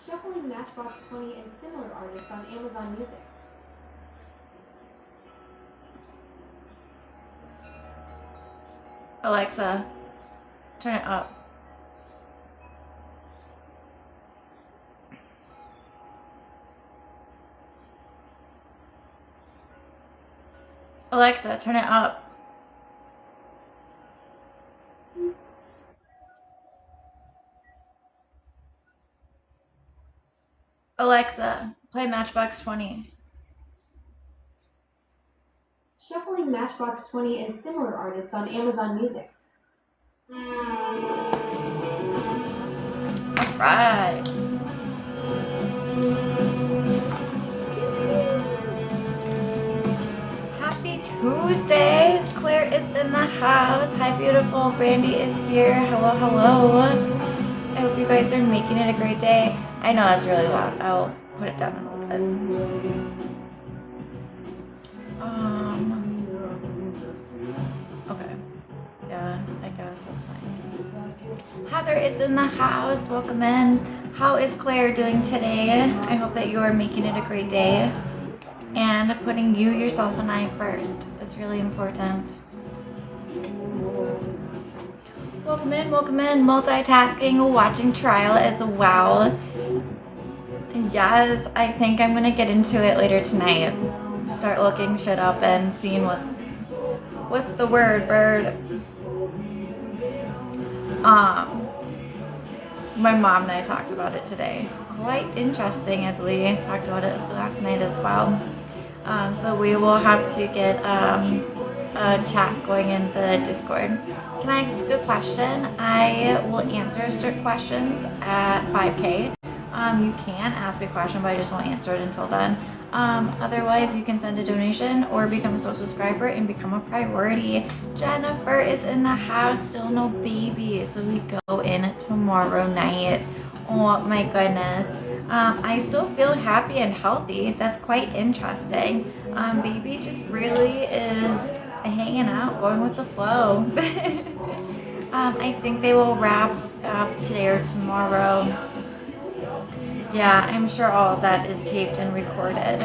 Shuffling Matchbox 20 and similar artists on Amazon Music. Alexa, turn it up. Alexa, turn it up. Alexa, play Matchbox 20. Shuffling Matchbox 20 and similar artists on Amazon Music. All right. Happy Tuesday. Claire is in the house. Hi, beautiful. Brandy is here. Hello, hello. I hope you guys are making it a great day. I know that's really loud. I'll put it down a little bit. Okay. Yeah, I guess that's fine. Heather is in the house. Welcome in. How is Claire doing today? I hope that you are making it a great day and putting you, yourself, and I first. That's really important. Welcome in, multitasking, watching trial as well. Yes, I think I'm gonna get into it later tonight. Start looking shit up and seeing what's the word, bird? My mom and I talked about it today. Quite interesting, as we talked about it last night as well. So we will have to get a chat going in the Discord. Can I ask a question? I will answer certain questions at 5K. You can ask a question, but I just won't answer it until then. Otherwise, you can send a donation or become a social subscriber and become a priority. Jennifer is in the house, still no baby, so we go in tomorrow night. Oh my goodness. I still feel happy and healthy. That's quite interesting. Baby just really is hanging out, going with the flow. I think they will wrap up today or tomorrow. Yeah, I'm sure all of that is taped and recorded.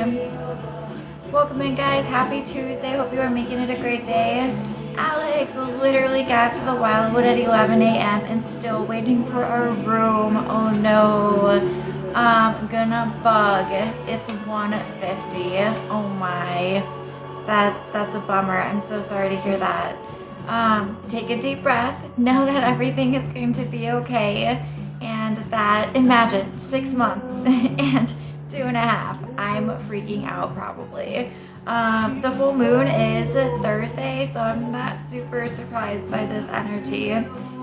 Welcome in, guys. Happy Tuesday. Hope you are making it a great day. Alex literally got to the Wildwood at 11 a.m. and still waiting for our room. Oh no. Gonna bug. It's 1:50. Oh my. That's a bummer. I'm so sorry to hear that. Take a deep breath. Know that everything is going to be okay. And that, imagine 6 months and 2.5. I'm freaking out probably. The full moon is Thursday, so I'm not super surprised by this energy.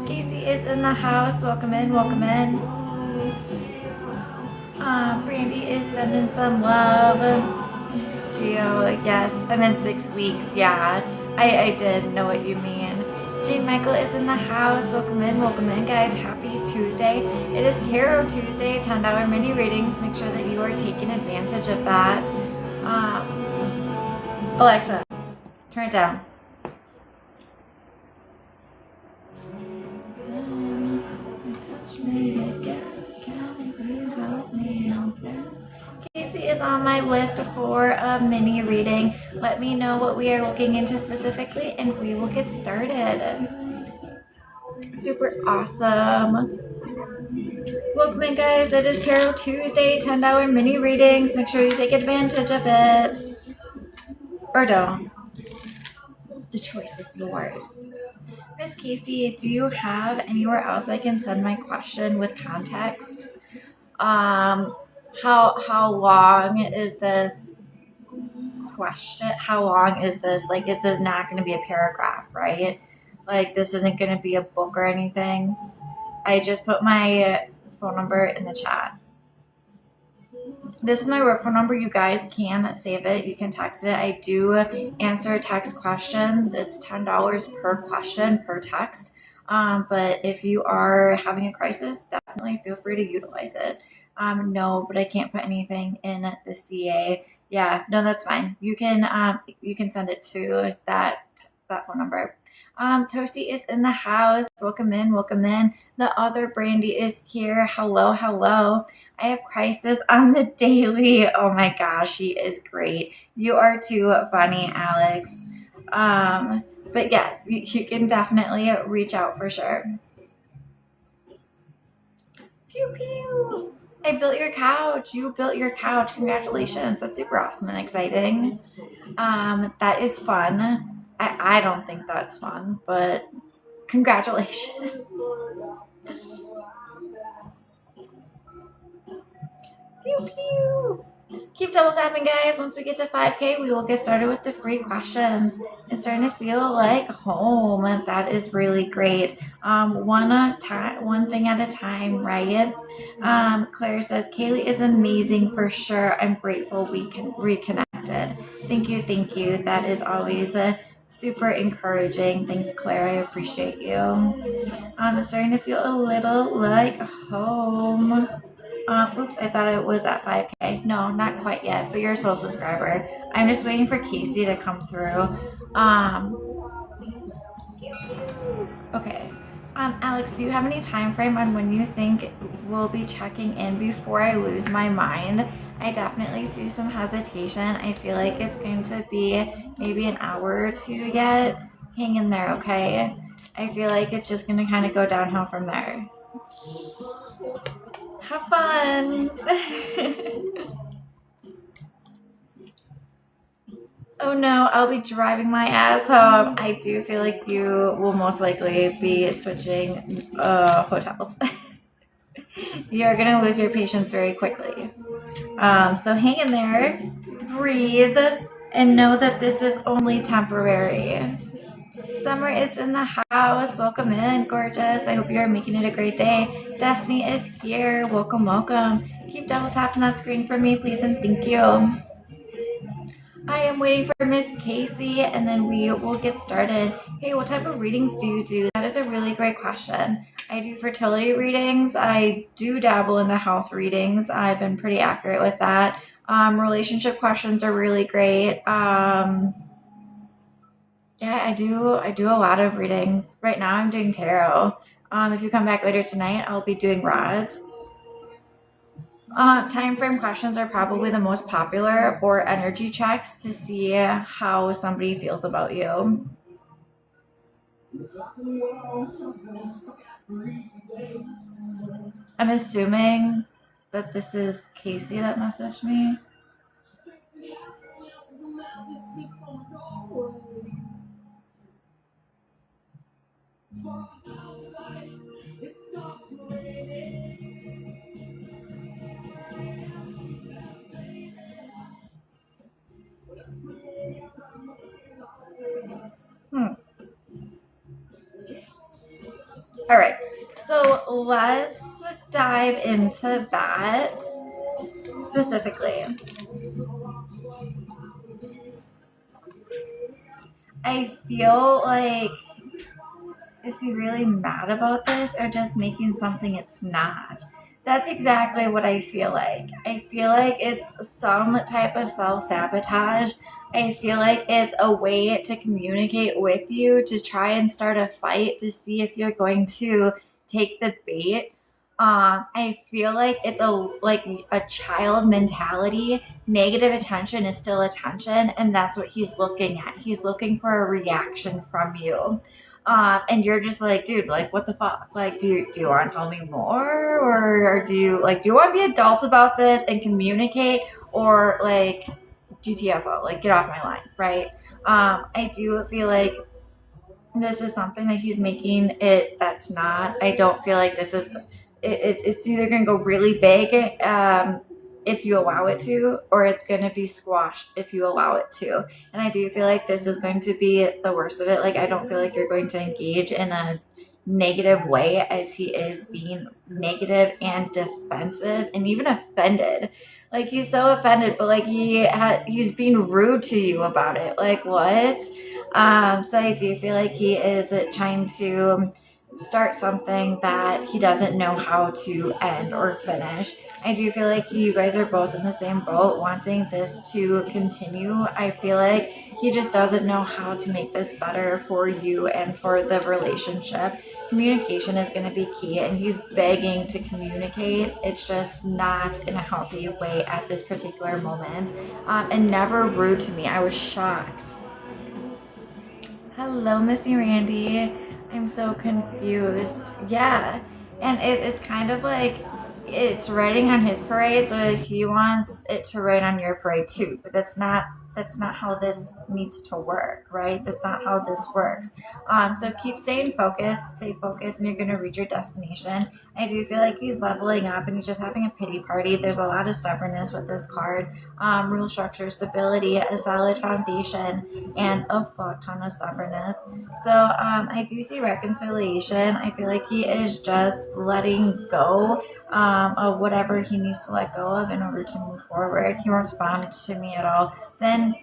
Casey is in the house. Welcome in, welcome in. Brandy is sending some love. Gio, yes, I meant 6 weeks. Yeah, I did know what you mean. Jane Michael is in the house. Welcome in, guys. Happy Tuesday. It is Tarot Tuesday, $10 mini readings. Make sure that you are taking advantage of that. Alexa, turn it down. Touch me again. Can you help me out that? Casey is on my list for a mini reading. Let me know what we are looking into specifically and we will get started. Super awesome. Welcome in, guys. It is Tarot Tuesday, $10 mini readings. Make sure you take advantage of it. Or don't. The choice is yours. Miss Casey, do you have anywhere else I can send my question with context? How long is this question? How long is this? Like, is this not going to be a paragraph, right? Like, this isn't going to be a book or anything. I just put my phone number in the chat. This is my work phone number. You guys can save it. You can text it. I do answer text questions. It's $10 per question per text. But if you are having a crisis, definitely feel free to utilize it. No, but I can't put anything in the CA. Yeah, no, that's fine. You can send it to that that phone number. Toasty is in the house. Welcome in, welcome in. The other Brandy is here. Hello, hello. I have Crisis on the daily. Oh my gosh, she is great. You are too funny, Alex. But yes, you can definitely reach out for sure. Pew pew. I built your couch. You built your couch. Congratulations. That's super awesome and exciting. That is fun. I don't think that's fun, but congratulations. Pew pew. Keep double tapping, guys. Once we get to 5K, we will get started with the free questions. It's starting to feel like home. That is really great. One thing at a time, right? Claire says, Kaylee is amazing for sure. I'm grateful we can reconnected. Thank you, thank you. That is always super encouraging. Thanks, Claire. I appreciate you. It's starting to feel a little like home. Oops, I thought it was at 5K. No, not quite yet, but you're a sole subscriber. I'm just waiting for Casey to come through. Okay. Alex, do you have any time frame on when you think we'll be checking in before I lose my mind? I definitely see some hesitation. I feel like it's going to be maybe an hour or two yet. Hang in there, okay? I feel like it's just going to kind of go downhill from there. Have fun. Oh no, I'll be driving my ass home. I do feel like you will most likely be switching hotels. You're going to lose your patience very quickly. So hang in there, breathe, and know that this is only temporary. Summer is in the house. Welcome in, gorgeous. I hope you are making it a great day. Destiny is here. Welcome, welcome. Keep double tapping that screen for me, please, and thank you. I am waiting for Miss Casey, and then we will get started. Hey, what type of readings do you do? That is a really great question. I do fertility readings. I do dabble into health readings. I've been pretty accurate with that. Relationship questions are really great. Yeah, I do a lot of readings. Right now I'm doing tarot. If you come back later tonight, I'll be doing rods. Time frame questions are probably the most popular, or energy checks to see how somebody feels about you. I'm assuming that this is Casey that messaged me. All right, so let's dive into that specifically. I feel like, is he really mad about this or just making something it's not? That's exactly what I feel like. I feel like it's some type of self-sabotage. I feel like it's a way to communicate with you, to try and start a fight, to see if you're going to take the bait. I feel like it's a child mentality. Negative attention is still attention, and that's what he's looking at. He's looking for a reaction from you. And you're just like, dude, like, what the fuck? Like, do you want to tell me more? Or do you want to be adults about this and communicate? Or, like, GTFO, like, get off my line, right? I do feel like this is something that he's making it that's not. I don't feel like this is, it's either going to go really big if you allow it to, or it's going to be squashed if you allow it to. And I do feel like this is going to be the worst of it. Like, I don't feel like you're going to engage in a negative way, as he is being negative and defensive and even offended. Like, he's so offended, but like he's being rude to you about it. Like, what? So I do feel like he is trying to start something that he doesn't know how to end or finish. I do feel like you guys are both in the same boat, wanting this to continue. I feel like he just doesn't know how to make this better for you and for the relationship. Communication is going to be key, and he's begging to communicate. It's just not in a healthy way at this particular moment. And never rude to me. I was shocked. Hello, Missy Randy. I'm so confused. Yeah. And it's kind of like it's raining on his parade, so he wants it to rain on your parade too. But that's not how this needs to work, right? That's not how this works. So keep staying focused, stay focused, and you're gonna reach your destination. I do feel like he's leveling up and he's just having a pity party. There's a lot of stubbornness with this card. Rule structure, stability, a solid foundation, and a fuck ton of stubbornness. So I do see reconciliation. I feel like he is just letting go of whatever he needs to let go of in order to move forward. He won't respond to me at all. Then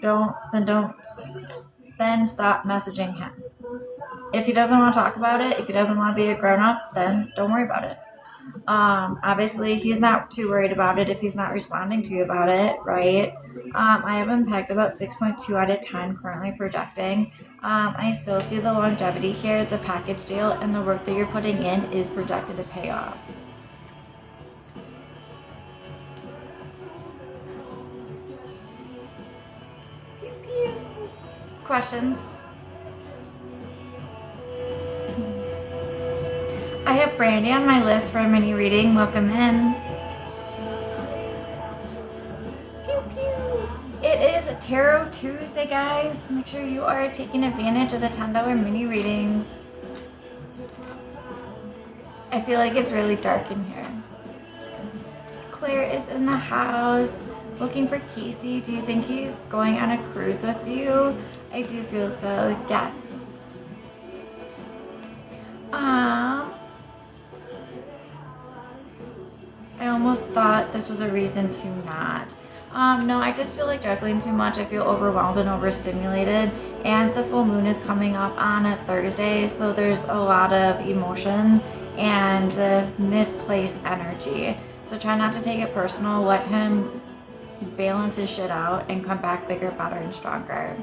stop messaging him. If he doesn't want to talk about it, if he doesn't want to be a grown-up, then don't worry about it. Obviously he's not too worried about it if he's not responding to you about it, right? I have him pegged about 6.2 out of 10 currently projecting. I still see the longevity here, the package deal, and the work that you're putting in is projected to pay off. Questions? I have Brandy on my list for a mini reading. Welcome in. Pew, pew. It is Tarot Tuesday, guys. Make sure you are taking advantage of the $10 mini readings. I feel like it's really dark in here. Claire is in the house. Looking for Casey. Do you think he's going on a cruise with you? I do feel so. Yes. I almost thought this was a reason to not. No, I just feel like juggling too much. I feel overwhelmed and overstimulated. And the full moon is coming up on a Thursday, so there's a lot of emotion and misplaced energy. So try not to take it personal. Let him balance his shit out and come back bigger, better, and stronger.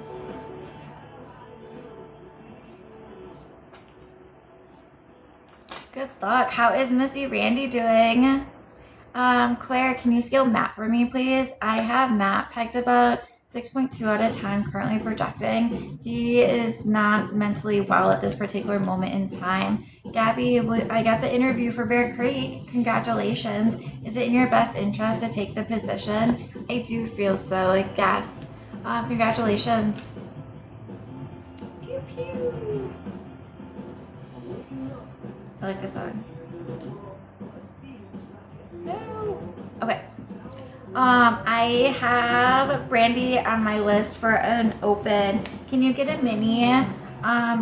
Good luck. How is Missy Randy doing? Claire, can you scale Matt for me, please? I have Matt pegged about 6.2 out of 10 currently projecting. He is not mentally well at this particular moment in time. Gabby, I got the interview for Bear Creek. Congratulations. Is it in your best interest to take the position? I do feel so. Yes. Congratulations. Pew, pew. I like this song. No. Okay. I have Brandy on my list for an open. Can you get a mini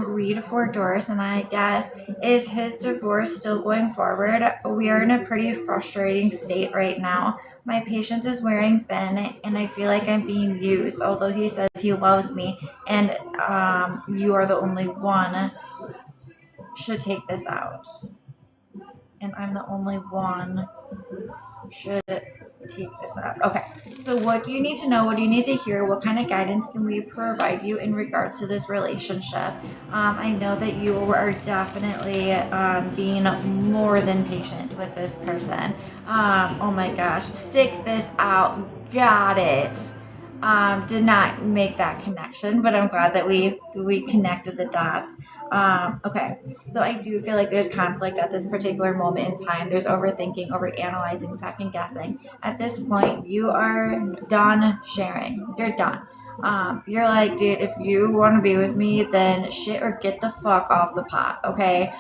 read for Doris and I guess? Is his divorce still going forward? We are in a pretty frustrating state right now. My patience is wearing thin and I feel like I'm being used, although he says he loves me and you are the only one should take this out. And I'm the only one should take this out. Okay, so what do you need to know? What do you need to hear? What kind of guidance can we provide you in regards to this relationship? I know that you are definitely being more than patient with this person. Oh my gosh, stick this out. Got it. Did not make that connection, but I'm glad that we connected the dots. Okay, so I do feel like there's conflict at this particular moment in time. There's overthinking, overanalyzing, second guessing. At this point, you are done sharing. You're done. You're like, dude, if you want to be with me, then shit or get the fuck off the pot, okay?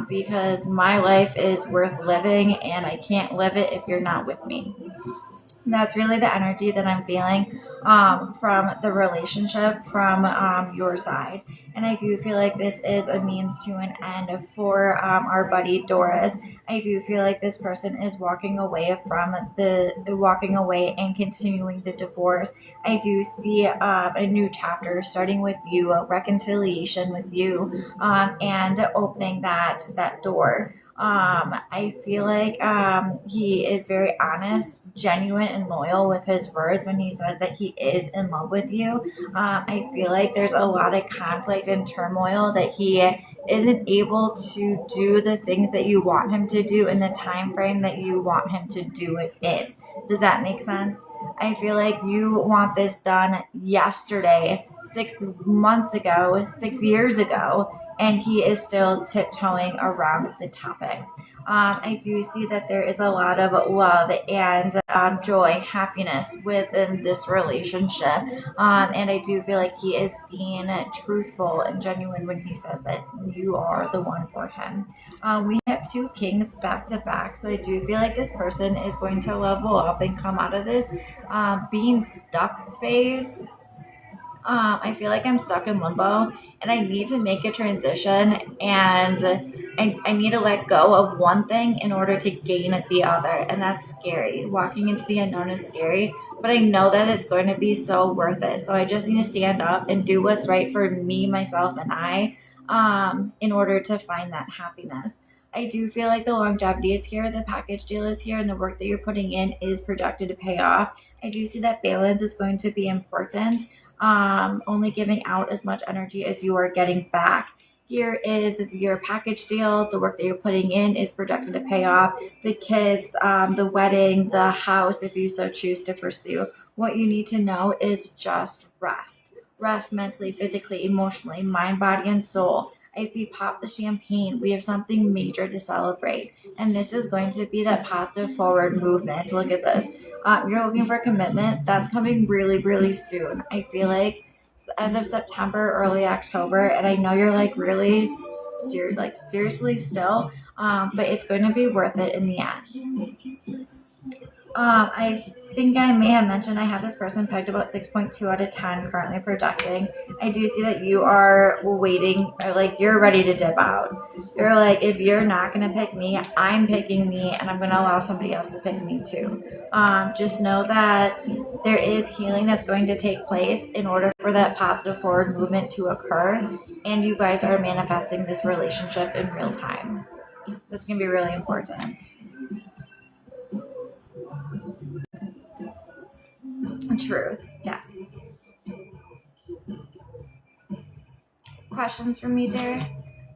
Because my life is worth living and I can't live it if you're not with me. That's really the energy that I'm feeling from the relationship from your side. And I do feel like this is a means to an end for our buddy Doris. I do feel like this person is walking away from walking away and continuing the divorce. I do see a new chapter starting with you, a reconciliation with you, and opening that door. I feel like he is very honest, genuine, and loyal with his words when he says that he is in love with you. I feel like there's a lot of conflict and turmoil that he isn't able to do the things that you want him to do in the time frame that you want him to do it in. Does that make sense? I feel like you want this done yesterday, 6 months ago, 6 years ago, and he is still tiptoeing around the topic. I do see that there is a lot of love and joy, happiness within this relationship. And I do feel like he is being truthful and genuine when he says that you are the one for him. We have two kings back to back, so I do feel like this person is going to level up and come out of this being stuck phase. I feel like I'm stuck in limbo and I need to make a transition, and I need to let go of one thing in order to gain the other. And that's scary. Walking into the unknown is scary, but I know that it's going to be so worth it. So I just need to stand up and do what's right for me, myself, and I in order to find that happiness. I do feel like the longevity is here, the package deal is here, and the work that you're putting in is projected to pay off. I do see that balance is going to be important, only giving out as much energy as you are getting back. Here is your package deal. The work that you're putting in is projected to pay off. The kids, the wedding, the house, if you so choose to pursue. What you need to know is just rest. Rest mentally, physically, emotionally, mind, body, and soul. I see pop the champagne. We have something major to celebrate. And this is going to be that positive forward movement. Look at this. You're looking for commitment. That's coming really, really soon. I feel like end of September, early October. And I know you're like really seriously still. But it's going to be worth it in the end. I think I may have mentioned I have this person pegged about 6.2 out of 10 currently projecting. I do see that you are waiting, or like you're ready to dip out. You're like, if you're not going to pick me, I'm picking me, and I'm going to allow somebody else to pick me too. Just know that there is healing that's going to take place in order for that positive forward movement to occur, and you guys are manifesting this relationship in real time. That's going to be really important. Truth, yes. Questions from me, dear?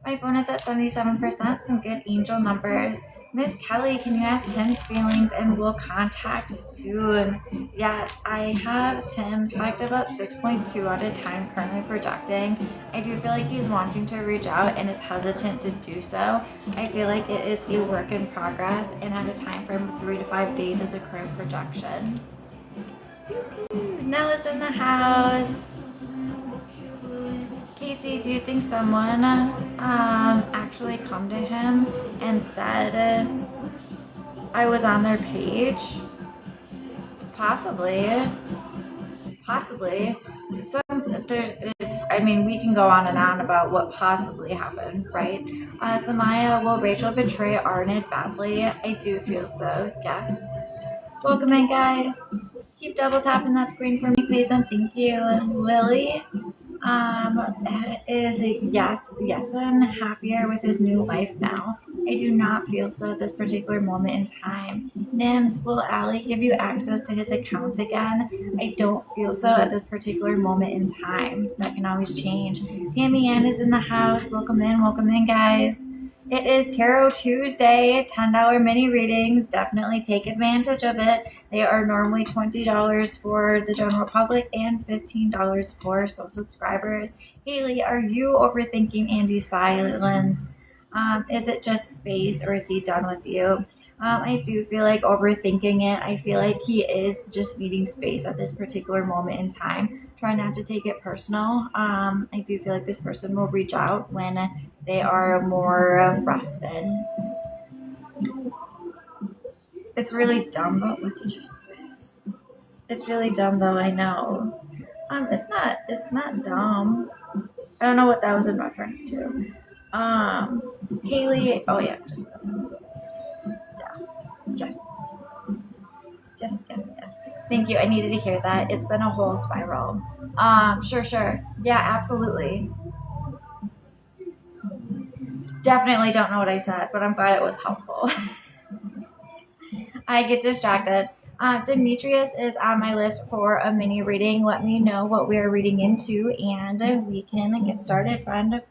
My phone is at 77%, some good angel numbers. Miss Kelly, can you ask Tim's feelings and we'll contact soon? Yes, I have Tim pegged about 6.2 out of 10 currently projecting. I do feel like he's wanting to reach out and is hesitant to do so. I feel like it is a work in progress and at a time frame of 3 to 5 days is a current projection. Nella's in the house. Casey, do you think someone actually come to him and said I was on their page? Possibly. So we can go on and on about what possibly happened, right? Samaya, will Rachel betray Arnett badly? I do feel so, yes. Welcome in, guys. Keep double tapping that screen for me, please, and thank you. Lily is a yes, and happier with his new life now. I do not feel so at this particular moment in time. Nims, will Allie give you access to his account again? I don't feel so at this particular moment in time. That can always change. Tammy Ann is in the house. Welcome in, guys. It is Tarot Tuesday, $10 mini readings. Definitely take advantage of it. They are normally $20 for the general public and $15 for sole subscribers. Haley, are you overthinking Andy's silence? Is it just space, or is he done with you? I do feel like overthinking it. I feel like he is just needing space at this particular moment in time. Try not to take it personal. I do feel like this person will reach out when they are more rested. It's really dumb, but what did you say? It's really dumb though, I know. It's not dumb. I don't know what that was in reference to. Haley, oh yeah, just yes. Yes. Thank you. I needed to hear that. It's been a whole spiral. Sure. Yeah, absolutely. Definitely don't know what I said, but I'm glad it was helpful. I get distracted. Demetrius is on my list for a mini reading. Let me know what we are reading into, and we can get started, friend.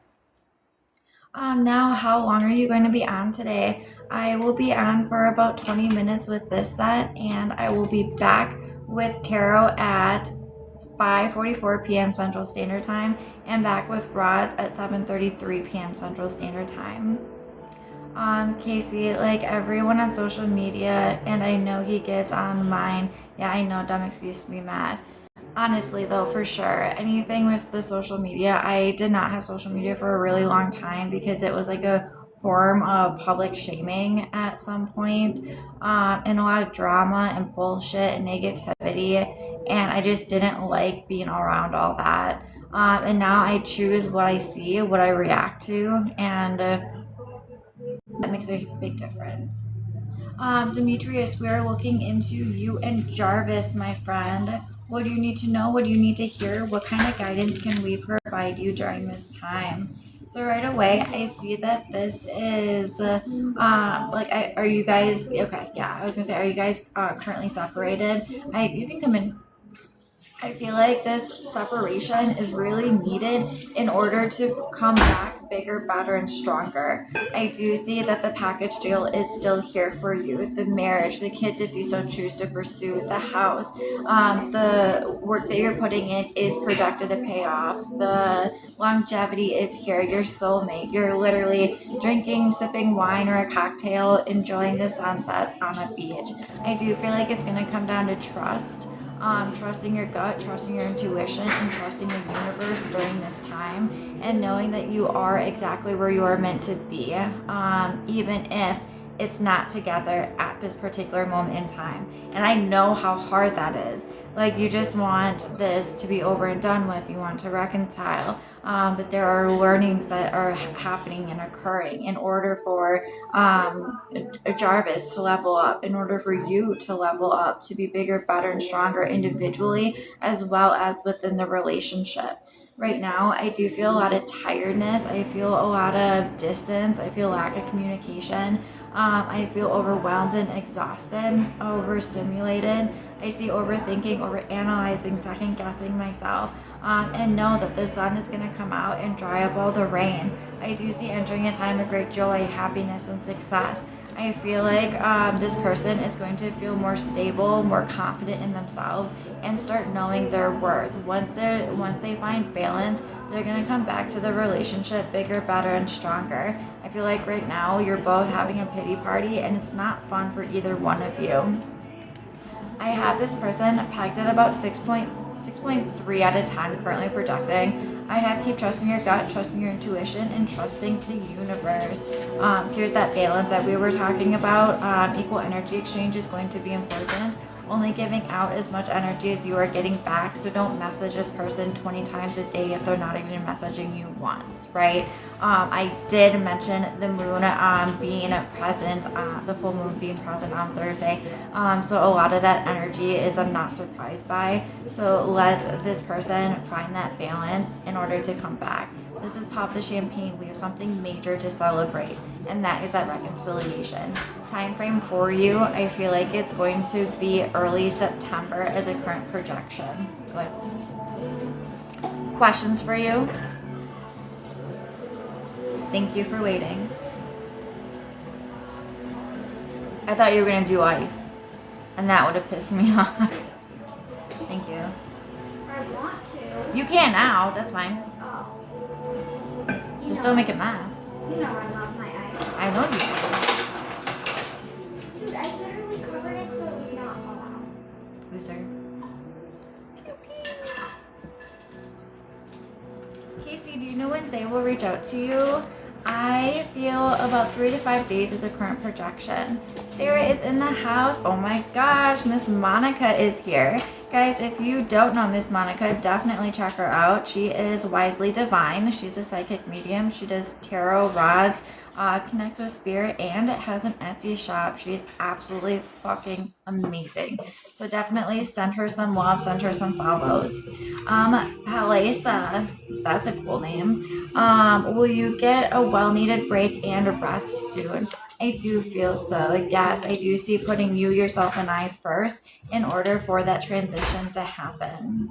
Now, how long are you going to be on today? I will be on for about 20 minutes with this set, and I will be back with tarot at 5:44 p.m. Central Standard Time, and back with rods at 7:33 p.m. Central Standard Time. Casey, like everyone on social media, and I know he gets on mine. Yeah, I know, dumb excuse to be mad. Honestly, though, for sure, anything with the social media, I did not have social media for a really long time because it was like a form of public shaming at some point, and a lot of drama and bullshit and negativity, and I just didn't like being around all that. And now I choose what I see, what I react to, and that makes a big difference. Demetrius, we are looking into you and Jarvis, my friend. What do you need to know? What do you need to hear? What kind of guidance can we provide you during this time? So right away, I see that this is are you guys okay? Yeah, I was gonna say, are you guys currently separated? You can come in. I feel like this separation is really needed in order to come back bigger, better, and stronger. I do see that the package deal is still here for you. The marriage, the kids, if you so choose to pursue, the house, the work that you're putting in is projected to pay off. The longevity is here. Your soulmate. You're literally drinking, sipping wine or a cocktail, enjoying the sunset on a beach. I do feel like it's going to come down to trust. Trusting your gut, trusting your intuition, and trusting the universe during this time, and knowing that you are exactly where you are meant to be, even if it's not together at this particular moment in time. And I know how hard that is. Like, you just want this to be over and done with. You want to reconcile. But there are learnings that are happening and occurring in order for Jarvis to level up, in order for you to level up, to be bigger, better, and stronger individually, as well as within the relationship. Right now, I do feel a lot of tiredness. I feel a lot of distance. I feel lack of communication. I feel overwhelmed and exhausted, overstimulated. I see overthinking, overanalyzing, second guessing myself, and know that the sun is going to come out and dry up all the rain. I do see entering a time of great joy, happiness, and success. I feel like this person is going to feel more stable, more confident in themselves, and start knowing their worth. Once they find balance, they're going to come back to the relationship bigger, better, and stronger. I feel like right now you're both having a pity party, and it's not fun for either one of you. I have this person pegged at about 6.3 out of 10 currently projecting. I have keep trusting your gut, trusting your intuition, and trusting the universe. Here's that balance that we were talking about. Equal energy exchange is going to be important. Only giving out as much energy as you are getting back. So don't message this person 20 times a day if they're not even messaging you once, right? I did mention the moon being present, the full moon being present on Thursday. So a lot of that energy is I'm not surprised by. So let this person find that balance in order to come back. This is pop the champagne. We have something major to celebrate, and that is that reconciliation. Time frame for you, I feel like it's going to be early September as a current projection. Good. Questions for you? Thank you for waiting. I thought you were going to do ice, and that would have pissed me off. Thank you. I want to. You can now. That's fine. Oh. Just don't make a mess. You know I love my ice. I know you do. Dude, I literally covered it so it would not fall out. Loser. Casey, do you know when Zay will reach out to you? I feel about 3 to 5 days is a current projection. Sarah is in the house. Oh my gosh, Miss Monica is here. Guys, if you don't know Miss Monica, definitely check her out. She is Wisely Divine. She's a psychic medium. She does tarot rods, connects with spirit, and has an Etsy shop. She's absolutely fucking amazing. So definitely send her some love, send her some follows. Palesa, that's a cool name. Will you get a well-needed break and a rest soon? I do feel so. Yes, I do see putting you, yourself, and I first in order for that transition to happen.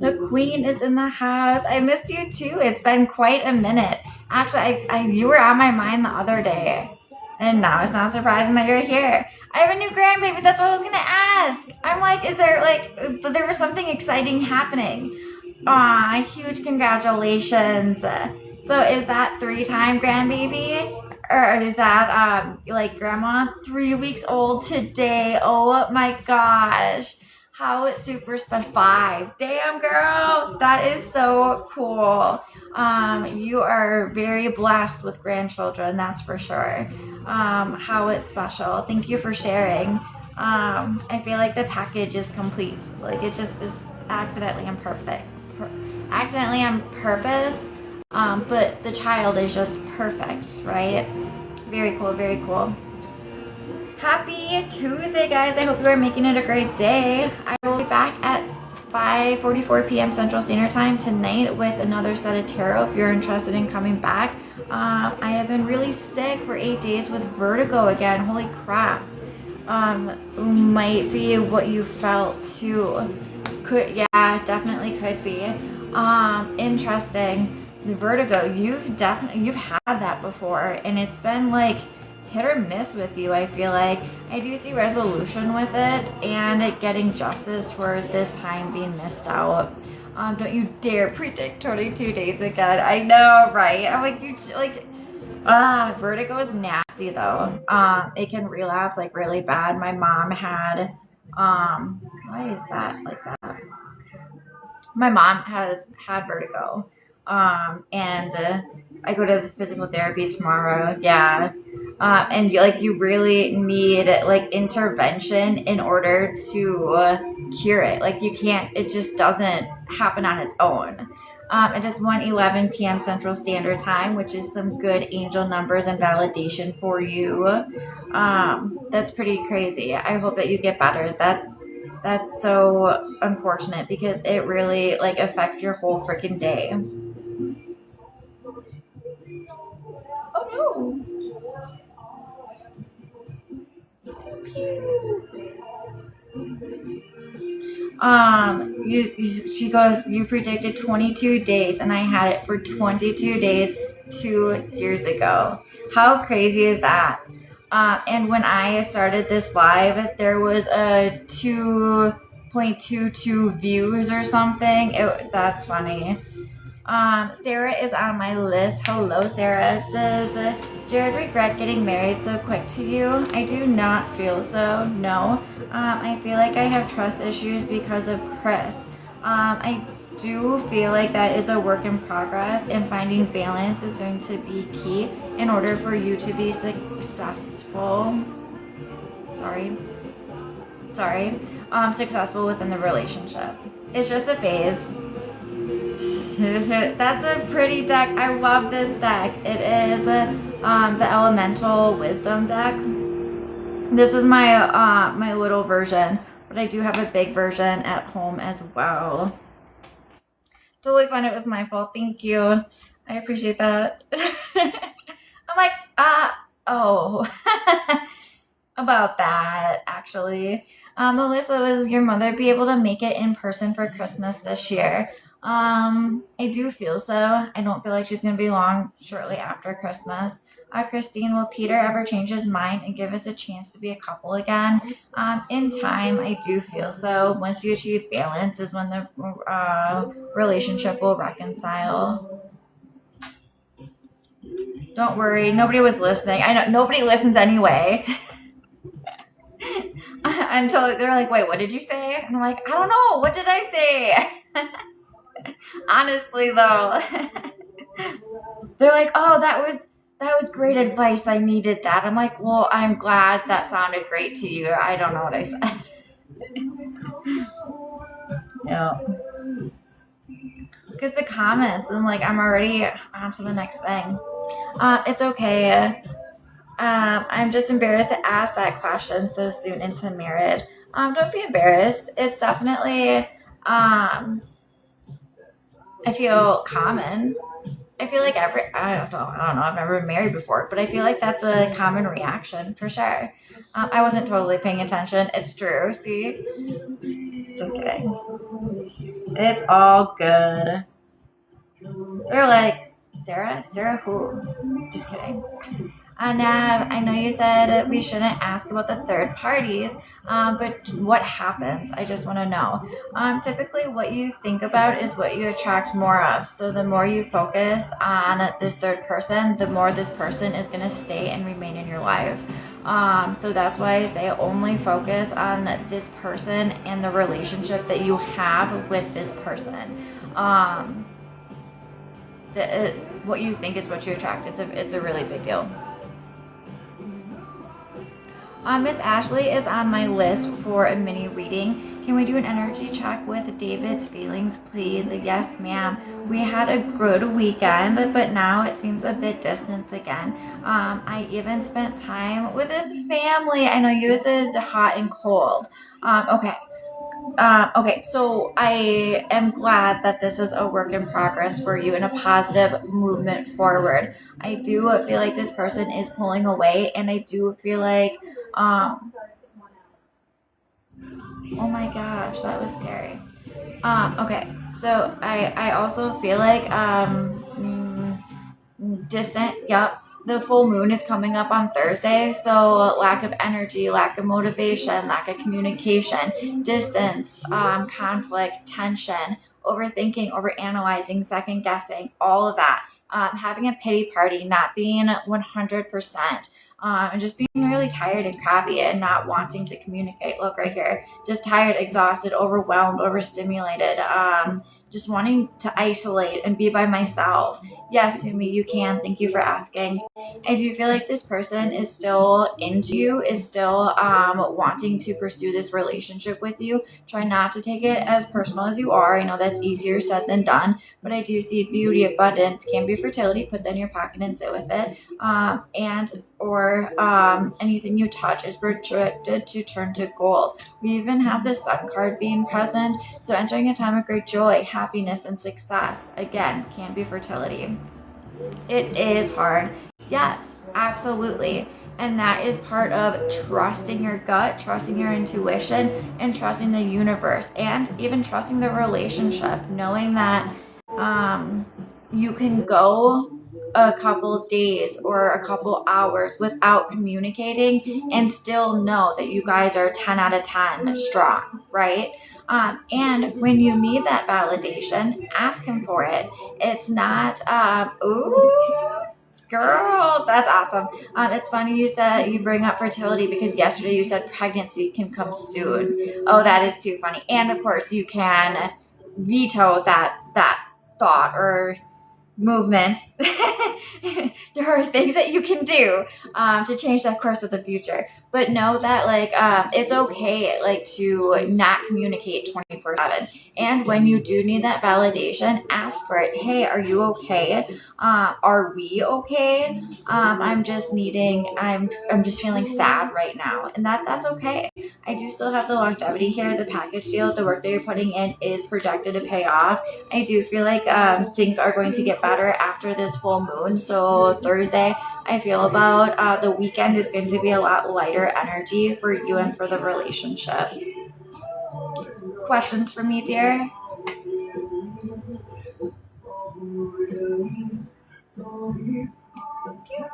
The queen is in the house. I missed you too. It's been quite a minute. Actually, you were on my mind the other day. And now it's not surprising that you're here. I have a new grandbaby. That's what I was going to ask. I'm like, is there there was something exciting happening? Aw, huge congratulations. So is that 3-time grandbaby? Or is that like grandma 3 weeks old today? Oh my gosh. How super special. 5. Damn girl. That is so cool. You are very blessed with grandchildren, that's for sure. How it's special. Thank you for sharing. I feel like the package is complete. Like it just is accidentally on purpose. But the child is just perfect, right? Very cool, very cool. Happy Tuesday, guys. I hope you are making it a great day. I will be back at 5:44 p.m. Central Standard Time tonight with another set of tarot if you're interested in coming back. I have been really sick for 8 days with vertigo again. Holy crap. Might be what you felt too. Yeah, definitely could be. Interesting. The vertigo, you've had that before, and it's been like hit or miss with you. I feel like I do see resolution with it and it getting justice for this time being missed out. Don't you dare predict 22 days again. I know, right? I'm like, vertigo is nasty though. It can relapse like really bad. My mom had why is that like that? My mom had vertigo. And I go to the physical therapy tomorrow. Yeah. And you really need like intervention in order to cure it. Like you can't, it just doesn't happen on its own. It is 1:11 p.m. Central Standard Time, which is some good angel numbers and validation for you. That's pretty crazy. I hope that you get better. That's so unfortunate because it really like affects your whole freaking day. Oh no. She goes, you predicted 22 days and I had it for 22 days 2 years ago. How crazy is that? And when I started this live, there was a 2.22 views or something. That's funny. Sarah is on my list. Hello, Sarah. Does Jared regret getting married so quick to you? I do not feel so, no. I feel like I have trust issues because of Chris. I do feel like that is a work in progress, and finding balance is going to be key in order for you to be successful. Successful within the relationship. It's just a phase. That's a pretty deck. I love this deck. It is the Elemental Wisdom deck. This is my my little version, but I do have a big version at home as well. Totally fine. It was my fault. Thank you. I appreciate that. I'm like, oh, about that actually. Melissa, will your mother be able to make it in person for Christmas this year? I do feel so. I don't feel like she's going to be long shortly after Christmas. Christine, will Peter ever change his mind and give us a chance to be a couple again? In time, I do feel so. Once you achieve balance is when the relationship will reconcile. Don't worry. Nobody was listening. I know nobody listens anyway. Until they're like, wait, what did you say? And I'm like, I don't know. What did I say? Honestly, though. They're like, oh, that was that was great advice. I needed that. I'm like, well, I'm glad that sounded great to you. I don't know what I said. Yeah. Because the comments, and like, I'm already on to the next thing. It's okay. I'm just embarrassed to ask that question so soon into marriage. Don't be embarrassed. It's definitely, I feel common. I feel like I don't know, I've never been married before, but I feel like that's a common reaction for sure. I wasn't totally paying attention. It's true. See? Just kidding. It's all good. They're like, Sarah who? Just kidding. Nav, I know you said we shouldn't ask about the third parties, but what happens? I just want to know. Typically, what you think about is what you attract more of. So the more you focus on this third person, the more this person is going to stay and remain in your life. So that's why I say only focus on this person and the relationship that you have with this person. What you think is what you attract. It's a really big deal. Miss Ashley is on my list for a mini reading. Can we do an energy check with David's feelings, please? Yes, ma'am. We had a good weekend, but now it seems a bit distant again. I even spent time with his family. I know you said hot and cold. Okay. Okay, so I am glad that this is a work in progress for you and a positive movement forward. I do feel like this person is pulling away, and I do feel like, oh my gosh, that was scary. Okay, so I also feel like, distant, yep. The full moon is coming up on Thursday, so lack of energy, lack of motivation, lack of communication, distance, conflict, tension, overthinking, overanalyzing, second guessing, all of that. Having a pity party, not being 100%, and just being really tired and crappy and not wanting to communicate. Look right here, just tired, exhausted, overwhelmed, overstimulated, just wanting to isolate and be by myself. Yes, Sumi, you can. Thank you for asking. I do feel like this person is still into you, is still wanting to pursue this relationship with you. Try not to take it as personal as you are. I know that's easier said than done, but I do see beauty, abundance, can be fertility. Put that in your pocket and sit with it. Anything you touch is projected to turn to gold. We even have the sun card being present. So entering a time of great joy, happiness, and success, again, can be fertility. It is hard. Yes, absolutely. And that is part of trusting your gut, trusting your intuition, and trusting the universe, and even trusting the relationship, knowing that you can go a couple days or a couple hours without communicating and still know that you guys are 10 out of 10 strong, right? And when you need that validation, ask him for it. It's not, ooh, girl, that's awesome. It's funny you said you bring up fertility because yesterday you said pregnancy can come soon. Oh, that is too funny. And of course you can veto that thought or movement. There are things that you can do to change that course of the future, but know that it's okay to not communicate 24/7, and when you do need that validation, ask for it. Hey, are you okay? Are we okay? I'm just feeling sad right now, and that's okay. I do still have the longevity here, the package deal, the work that you're putting in is projected to pay off. I do feel like things are going to get better after this full moon. So Thursday, I feel about the weekend is going to be a lot lighter energy for you and for the relationship. Questions for me, dear? Pew,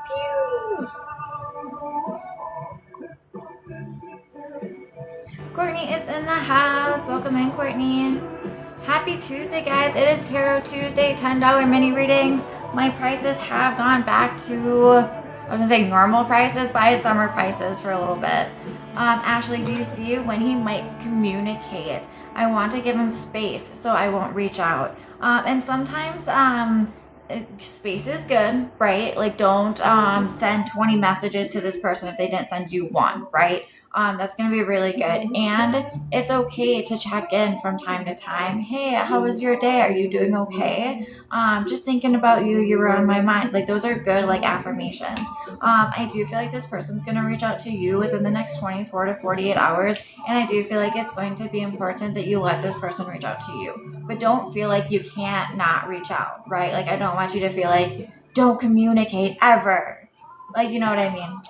pew. Courtney is in the house. Welcome in, Courtney. Happy Tuesday, guys. It is Tarot Tuesday, $10 mini readings. My prices have gone back to, I was going to say normal prices, but I had summer prices for a little bit. Ashley, do you see when he might communicate? I want to give him space so I won't reach out. And sometimes space is good, right? Like don't send 20 messages to this person if they didn't send you one, right? That's going to be really good. And it's okay to check in from time to time. Hey, how was your day? Are you doing okay? Just thinking about you, you were on my mind. Like those are good like affirmations. I do feel like this person's going to reach out to you within the next 24 to 48 hours. And I do feel like it's going to be important that you let this person reach out to you. But don't feel like you can't not reach out, right? Like I don't want you to feel like don't communicate ever. Like, you know what I mean?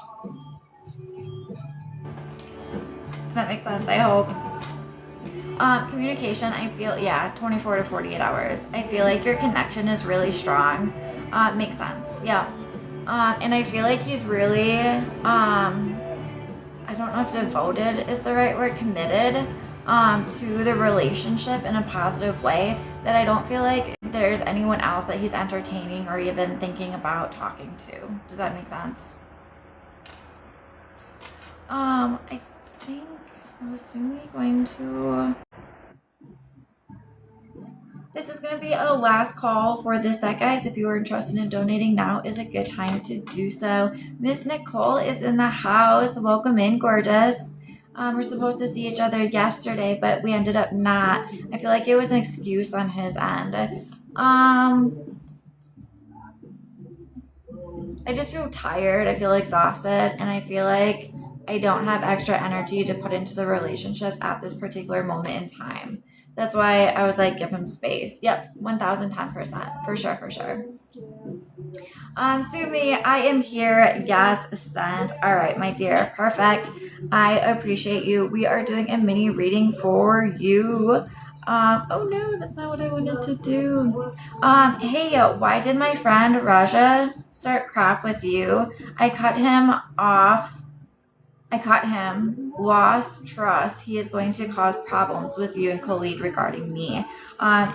Does that make sense? I hope. Communication, I feel, 24 to 48 hours. I feel like your connection is really strong. Makes sense. Yeah. And I feel like he's really, I don't know if devoted is the right word, committed to the relationship in a positive way, that I don't feel like there's anyone else that he's entertaining or even thinking about talking to. Does that make sense? I think I'm assuming going to... This is going to be a last call for this set, guys. If you are interested in donating, now is a good time to do so. Miss Nicole is in the house. Welcome in, gorgeous. We're supposed to see each other yesterday, but we ended up not. I feel like it was an excuse on his end. I just feel tired. I feel exhausted, and I feel like I don't have extra energy to put into the relationship at this particular moment in time. That's why I was like, give him space. Yep, 1010%. For sure. Sumi, I am here. Yes, sent. All right, my dear. Perfect. I appreciate you. We are doing a mini reading for you. Oh no, that's not what I wanted to do. Hey, why did my friend Raja start crap with you? I cut him, lost trust. He is going to cause problems with you and Khalid regarding me.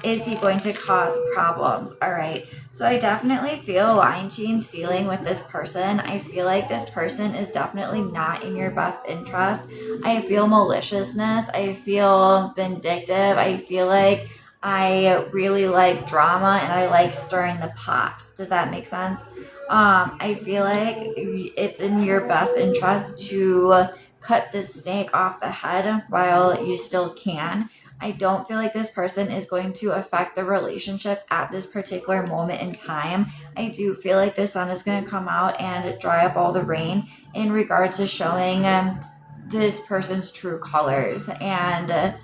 Is he going to cause problems? All right. So I definitely feel line chain stealing with this person. I feel like this person is definitely not in your best interest. I feel maliciousness. I feel vindictive. I feel like I really like drama and I like stirring the pot. Does that make sense? I feel like it's in your best interest to cut this snake off the head while you still can. I don't feel like this person is going to affect the relationship at this particular moment in time. I do feel like the sun is going to come out and dry up all the rain in regards to showing this person's true colors, and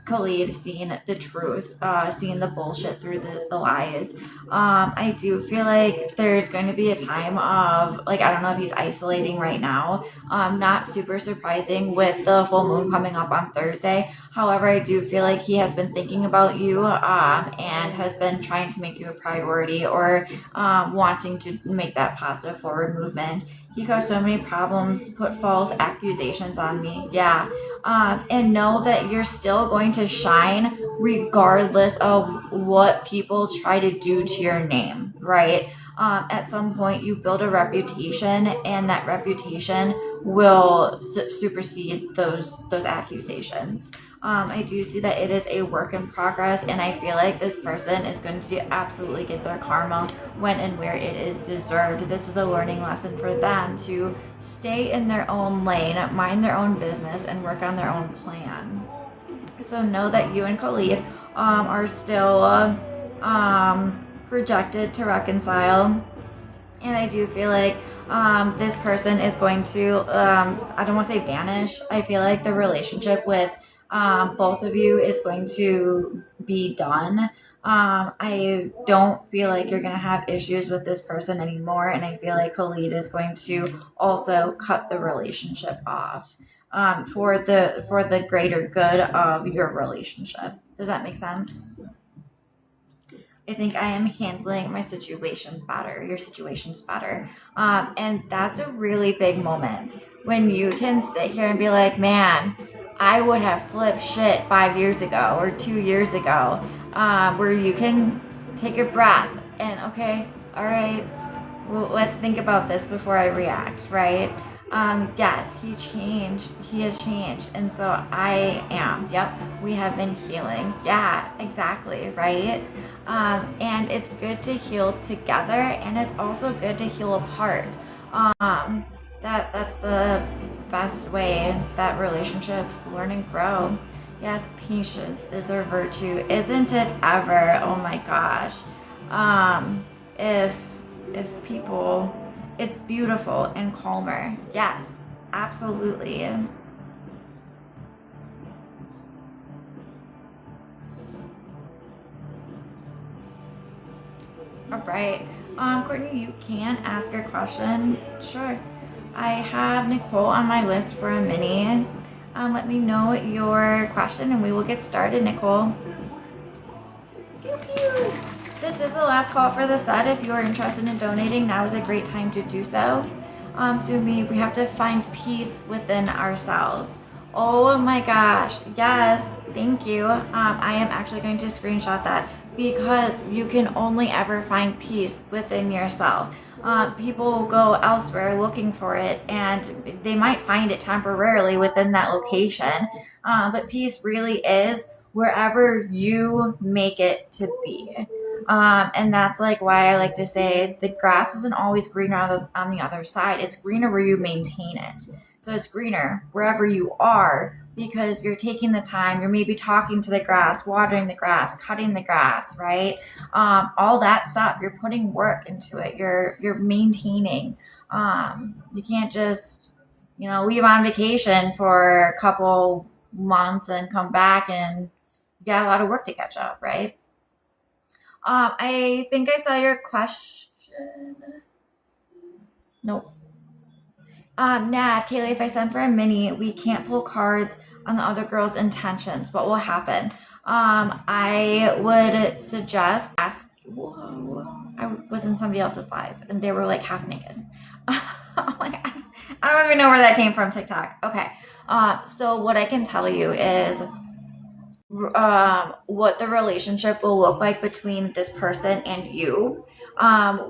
Khalid seeing the truth, seeing the bullshit through the lies. I do feel like there's going to be a time of, like, I don't know if he's isolating right now. Not super surprising with the full moon coming up on Thursday. However, I do feel like he has been thinking about you and has been trying to make you a priority, or wanting to make that positive forward movement. He caused so many problems, put false accusations on me. Yeah. And know that you're still going to shine regardless of what people try to do to your name, right? At some point you build a reputation, and that reputation will supersede those accusations. I do see that it is a work in progress, and I feel like this person is going to absolutely get their karma when and where it is deserved. This is a learning lesson for them to stay in their own lane, mind their own business, and work on their own plan. So know that you and Khalid are still projected to reconcile. And I do feel like this person is going to, I don't want to say vanish. I feel like the relationship with both of you is going to be done. I don't feel like you're going to have issues with this person anymore. And I feel like Khalid is going to also cut the relationship off for the greater good of your relationship. Does that make sense? I think I am handling my situation better. Your situation's better. And that's a really big moment when you can sit here and be like, man, I would have flipped shit 5 years ago or 2 years ago, where you can take a breath and, okay, all right, well, let's think about this before I react, right? Yes, he changed. He has changed. And so I am. Yep, we have been healing. Yeah, exactly, right? And it's good to heal together, and it's also good to heal apart. That's the best way that relationships learn and grow. Yes, patience is a virtue, isn't it ever? Oh my gosh. If people, it's beautiful and calmer. Yes, absolutely. All right. Courtney, you can ask your question. Sure. I have Nicole on my list for a mini. Let me know your question and we will get started, Nicole. Pew, pew. This is the last call for the set. If you are interested in donating, now is a great time to do so. Sumi, we have to find peace within ourselves. Oh my gosh. Yes. Thank you. I am actually going to screenshot that because you can only ever find peace within yourself. People go elsewhere looking for it and they might find it temporarily within that location. But peace really is wherever you make it to be. And that's like why I like to say the grass isn't always greener on the other side. It's greener where you maintain it. So it's greener wherever you are because you're taking the time, you're maybe talking to the grass, watering the grass, cutting the grass, right? All that stuff, you're putting work into it. You're maintaining. You can't just, leave on vacation for a couple months and come back and get a lot of work to catch up, right? I think I saw your question. Nope. Nav, Kaylee, if I send for a mini, we can't pull cards on the other girl's intentions. What will happen? I would suggest whoa, I was in somebody else's live and they were like half naked. Oh my God. I don't even know where that came from, TikTok. Okay. So what I can tell you is what the relationship will look like between this person and you,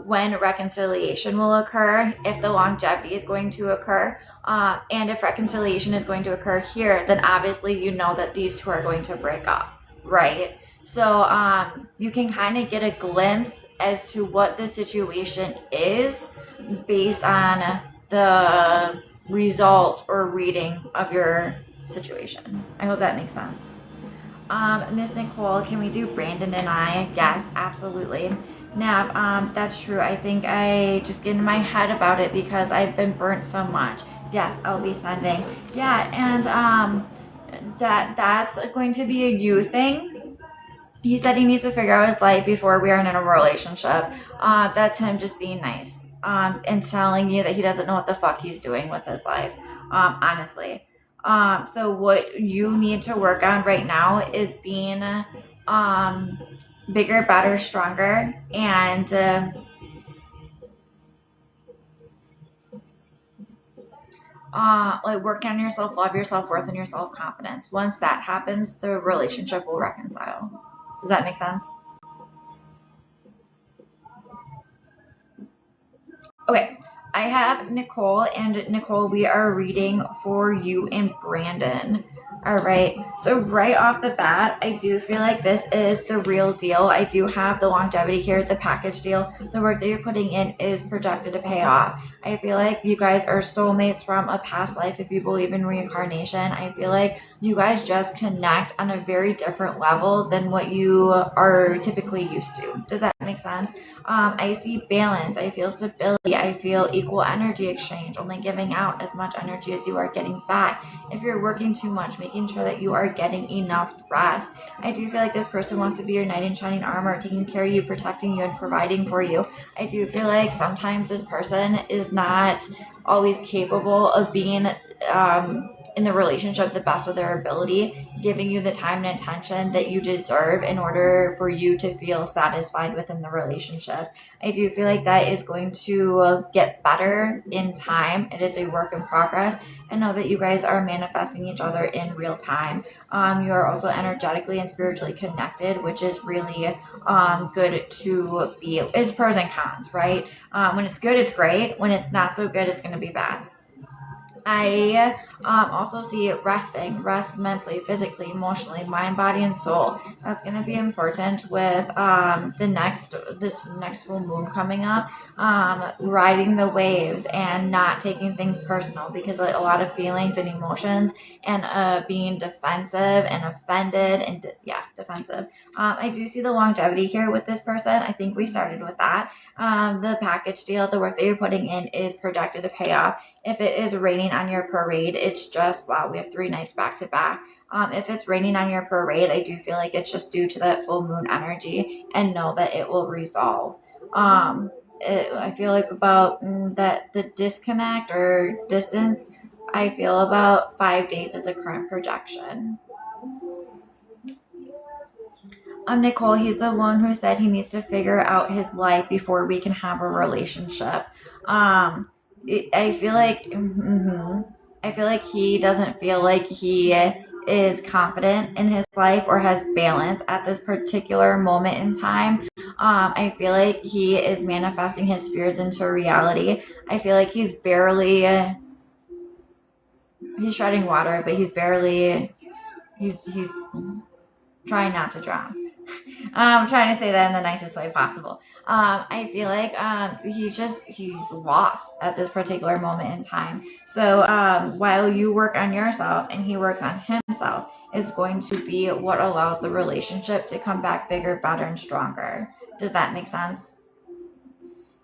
when reconciliation will occur, if the longevity is going to occur, and if reconciliation is going to occur here, then obviously you know that these two are going to break up, right? So you can kind of get a glimpse as to what the situation is based on the result or reading of your situation. I hope that makes sense. Miss Nicole, can we do Brandon and I? Yes, absolutely. Nav, that's true. I think I just get in my head about it because I've been burnt so much. Yes, I'll be sending. Yeah, and that's going to be a you thing. He said he needs to figure out his life before we are in a relationship. That's him just being nice and telling you that he doesn't know what the fuck he's doing with his life, honestly. So what you need to work on right now is being bigger, better, stronger, and like working on your self-love, your self-worth, and your self-confidence. Once that happens, the relationship will reconcile. Does that make sense? Okay. I have Nicole, and Nicole, we are reading for you and Brandon. All right. So right off the bat, I do feel like this is the real deal. I do have the longevity here, the package deal. The work that you're putting in is projected to pay off. I feel like you guys are soulmates from a past life. If you believe in reincarnation, I feel like you guys just connect on a very different level than what you are typically used to. Does that make sense? I see balance. I feel stability. I feel equal energy exchange, only giving out as much energy as you are getting back. If you're working too much, making sure that you are getting enough rest. I do feel like this person wants to be your knight in shining armor, taking care of you, protecting you, and providing for you. I do feel like sometimes this person is not always capable of being in the relationship the best of their ability, giving you the time and attention that you deserve in order for you to feel satisfied within the relationship. I do feel like that is going to get better in time. It is a work in progress. And know that you guys are manifesting each other in real time. You are also energetically and spiritually connected, which is really good to be. It's pros and cons, right? When it's good, it's great. When it's not so good, it's going to be bad. I also see rest mentally, physically, emotionally, mind, body, and soul. That's going to be important with this next full moon coming up. Riding the waves and not taking things personal, because a lot of feelings and emotions and being defensive and offended and defensive. I do see the longevity here with this person. I think we started with that. The package deal, the work that you're putting in is projected to pay off. If it is raining on your parade, it's just, wow, we have 3 nights back to back. If it's raining on your parade, I do feel like it's just due to that full moon energy, and know that it will resolve. I feel like about that the disconnect or distance, I feel about 5 days is a current projection. Nicole, he's the one who said he needs to figure out his life before we can have a relationship. I feel like he doesn't feel like he is confident in his life or has balance at this particular moment in time. I feel like he is manifesting his fears into reality. I feel like he's treading water, but he's trying not to drown. I'm trying to say that in the nicest way possible. I feel like he's lost at this particular moment in time. So while you work on yourself and he works on himself, is going to be what allows the relationship to come back bigger, better, and stronger. Does that make sense?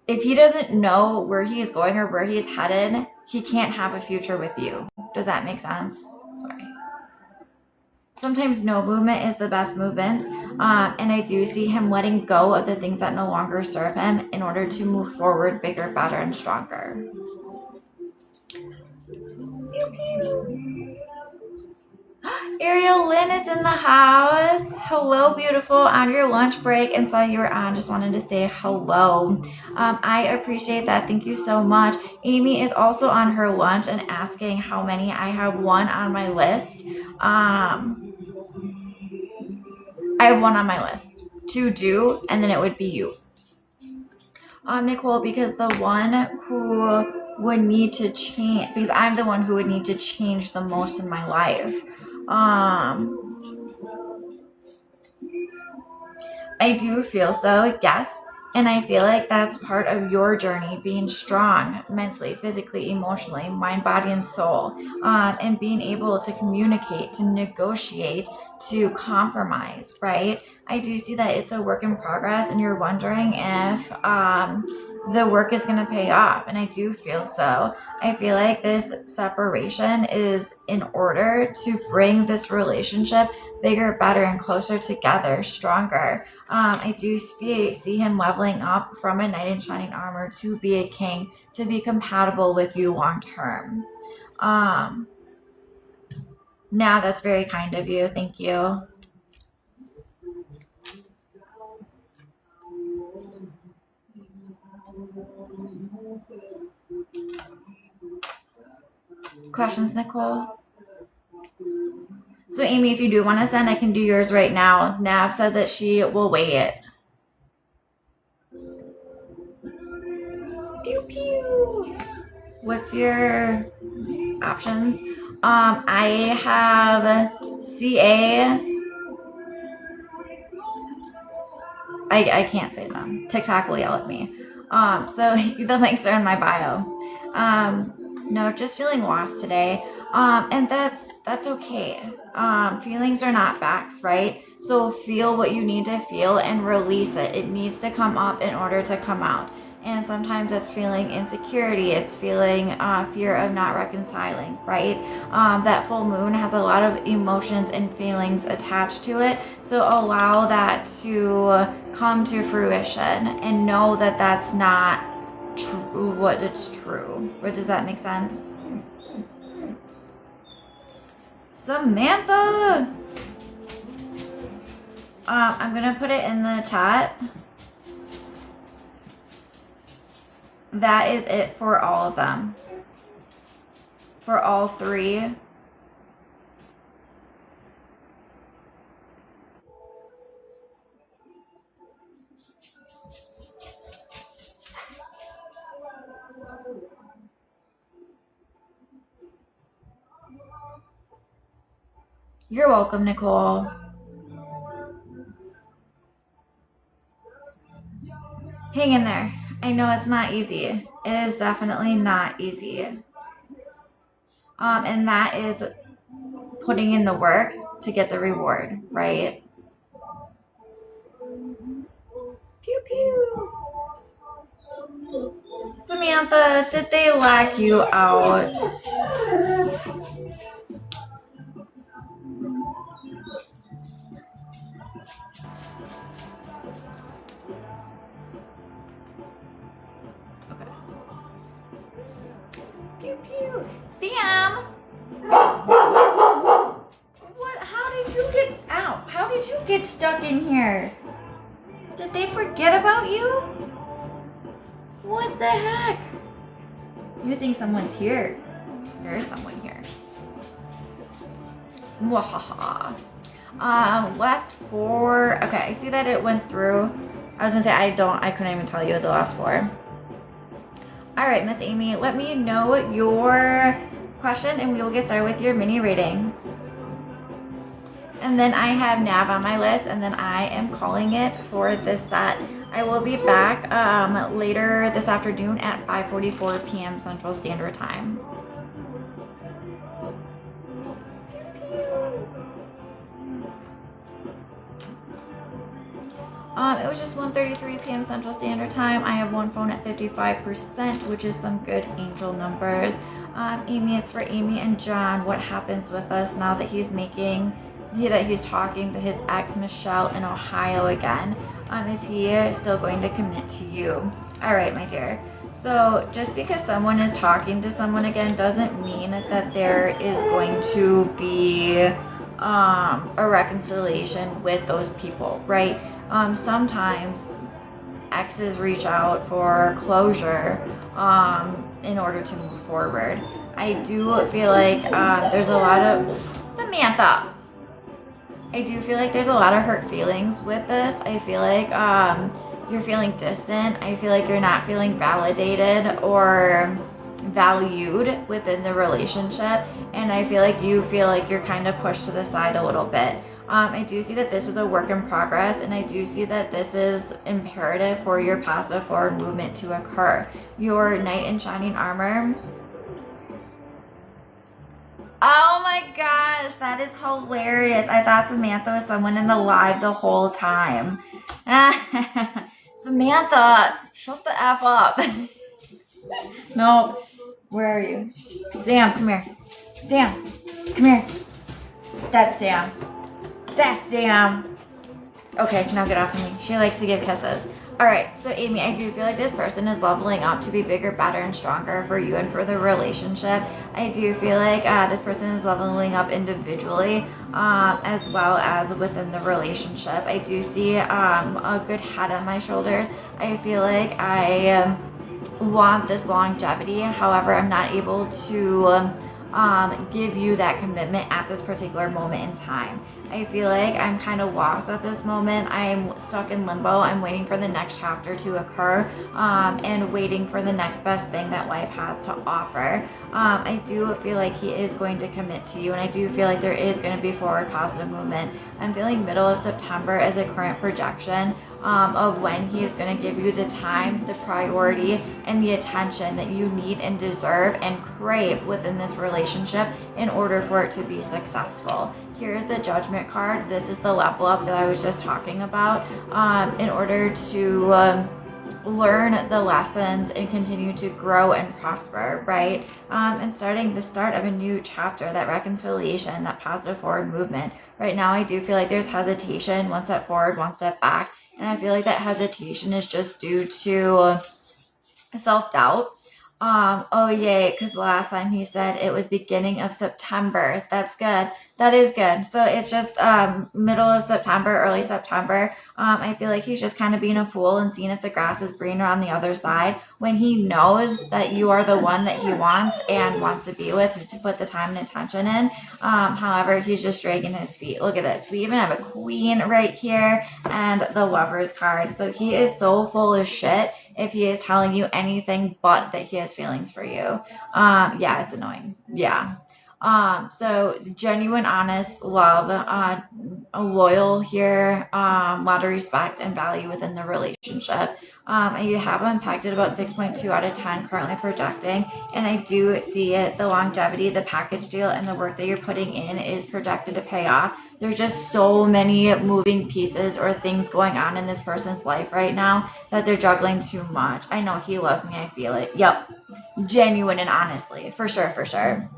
If he doesn't know where he is going or where he is headed, he can't have a future with you. Does that make sense? Sorry. Sometimes no movement is the best movement, and I do see him letting go of the things that no longer serve him in order to move forward bigger, better, and stronger. Pew, pew. Ariel Lynn is in the house. Hello, beautiful. On your lunch break and saw you were on. Just wanted to say hello. I appreciate that. Thank you so much. Amy is also on her lunch and asking how many. I have 1 on my list. I have 1 on my list to do, and then it would be you. Nicole, because the one who would need to change, because I'm the one who would need to change the most in my life. I do feel so, yes. And I feel like that's part of your journey, being strong mentally, physically, emotionally, mind, body, and soul, and being able to communicate, to negotiate, to compromise, right? I do see that it's a work in progress, and you're wondering if the work is going to pay off. And I do feel so. I feel like this separation is in order to bring this relationship bigger, better, and closer together, stronger. I do see him leveling up from a knight in shining armor to be a king, to be compatible with you long term. Now that's very kind of you. Thank you. Questions, Nicole? So Amy, if you do want to send, I can do yours right now. Nav said that she will weigh it. Pew pew. What's your options? I have CA. I can't say them. TikTok will yell at me. So the links are in my bio. No, just feeling lost today. And that's okay. Feelings are not facts, right? So feel what you need to feel and release it. It needs to come up in order to come out. And sometimes it's feeling insecurity. It's feeling fear of not reconciling, right? That full moon has a lot of emotions and feelings attached to it. So allow that to come to fruition and know that that's not what it's true. But does that make sense? Samantha! I'm gonna put it in the chat. That is it for all of them. For all 3. You're welcome, Nicole. Hang in there. I know it's not easy. It is definitely not easy. And that is putting in the work to get the reward, right? Pew pew. Samantha, did they lock you out? Okay. Pew pew. Sam! What? How did you get out? How did you get stuck in here? Did they forget about you? What the heck? You think someone's here? There is someone here. Wahaha. Last 4. Okay, I see that it went through. I was gonna say I couldn't even tell you the last 4. All right, Miss Amy, let me know your question and we will get started with your mini readings. And then I have Nav on my list, and then I am calling it for this set. I will be back later this afternoon at 5:44 p.m. Central Standard Time. It was just 1:33 p.m. Central Standard Time. I have one phone at 55%, which is some good angel numbers. Amy, it's for Amy and John. What happens with us now that he's talking to his ex Michelle in Ohio again? Is he still going to commit to you? All right, my dear. So just because someone is talking to someone again doesn't mean that there is going to be a reconciliation with those people, right? Sometimes exes reach out for closure in order to move forward. I do feel like there's a lot of Samantha. I do feel like there's a lot of hurt feelings with this. I feel like you're feeling distant. I feel like you're not feeling validated or valued within the relationship. And I feel like you're kind of pushed to the side a little bit. I do see that this is a work in progress, and I do see that this is imperative for your positive forward movement to occur. Your knight in shining armor. Oh my gosh, that is hilarious. I thought Samantha was someone in the live the whole time. Samantha, shut the F up. No, where are you? Sam, come here. Sam, come here. That's Sam. That's Sam. Okay, now get off of me. She likes to give kisses. All right, so Amy, I do feel like this person is leveling up to be bigger, better, and stronger for you and for the relationship. I do feel like this person is leveling up individually as well as within the relationship. I do see a good head on my shoulders. I feel like I want this longevity. However, I'm not able to give you that commitment at this particular moment in time. I feel like I'm kind of lost at this moment. I'm stuck in limbo. I'm waiting for the next chapter to occur and waiting for the next best thing that life has to offer. I do feel like he is going to commit to you, and I do feel like there is going to be forward positive movement. I'm feeling middle of September as a current projection of when he is going to give you the time, the priority, and the attention that you need and deserve and crave within this relationship in order for it to be successful. Here's the Judgment card. This is the level up that I was just talking about in order to learn the lessons and continue to grow and prosper, right? And starting the start of a new chapter, that reconciliation, that positive forward movement. Right now, I do feel like there's hesitation, one step forward, one step back. And I feel like that hesitation is just due to self-doubt. Oh yay, because the last time he said it was beginning of September. That's good. That is good. So it's just middle of September, early September. I feel like he's just kind of being a fool and seeing if the grass is greener on the other side when he knows that you are the one that he wants and wants to be with, to put the time and attention in. However, he's just dragging his feet. Look at this. We even have a queen right here and the Lovers card. So he is so full of shit if he is telling you anything but that he has feelings for you. Yeah, it's annoying. Yeah. So genuine, honest love, loyal here, a lot of respect and value within the relationship. You have impacted about 6.2 out of 10 currently projecting, and I do see it, the longevity, the package deal, and the work that you're putting in is projected to pay off. There's just so many moving pieces or things going on in this person's life right now that they're juggling too much. I know he loves me, I feel it. Yep. Genuine and honestly, for sure, for sure.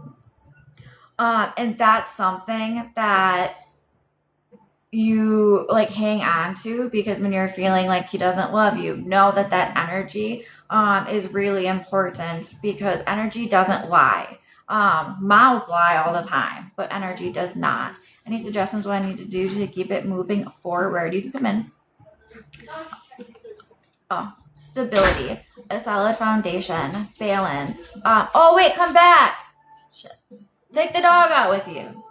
And that's something that you like hang on to, because when you're feeling like he doesn't love you, know that that energy is really important, because energy doesn't lie. Mouths lie all the time, but energy does not. Any suggestions what I need to do to keep it moving forward? You can come in. Stability, a solid foundation, balance. Oh wait, come back. Shit. Take the dog out with you.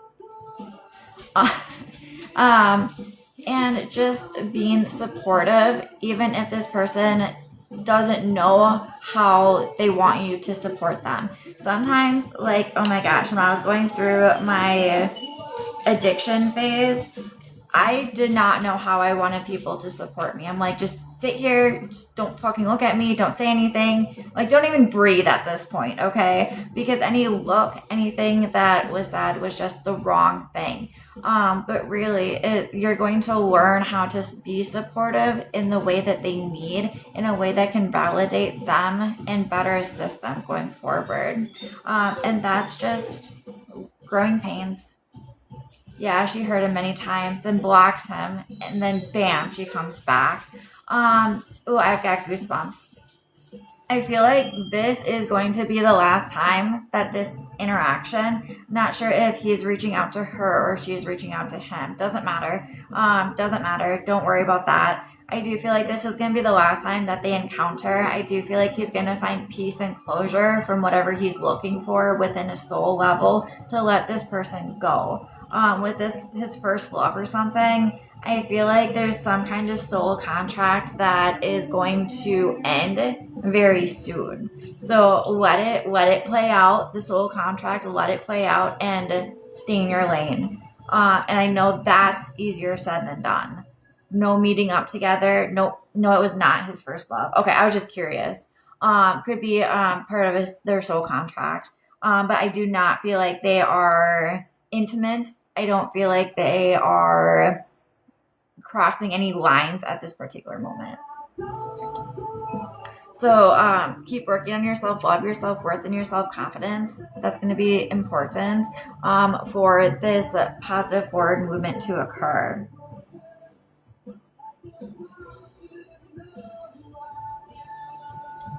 And just being supportive, even if this person doesn't know how they want you to support them. Sometimes, like, oh my gosh, when I was going through my addiction phase, I did not know how I wanted people to support me. I'm like, just sit here, just don't fucking look at me, don't say anything, like don't even breathe at this point, okay? Because any look, anything that was said was just the wrong thing. But really, you're going to learn how to be supportive in the way that they need, in a way that can validate them and better assist them going forward. And that's just growing pains. Yeah, she heard him many times, then blocks him, and then bam, she comes back. Ooh, I've got goosebumps. I feel like this is going to be the last time that this interaction, not sure if he's reaching out to her or she's reaching out to him. Doesn't matter. Doesn't matter. Don't worry about that. I do feel like this is going to be the last time that they encounter. I do feel like he's going to find peace and closure from whatever he's looking for within a soul level to let this person go. Was this his first love or something? I feel like there's some kind of soul contract that is going to end very soon. So let it play out, the soul contract, let it play out and stay in your lane. And I know that's easier said than done. No meeting up together. No, it was not his first love. Okay, I was just curious. Could be part of their soul contract. But I do not feel like they are intimate. I don't feel like they are crossing any lines at this particular moment. So keep working on your self-love, your self-worth, and your self-confidence. That's going to be important for this positive forward movement to occur.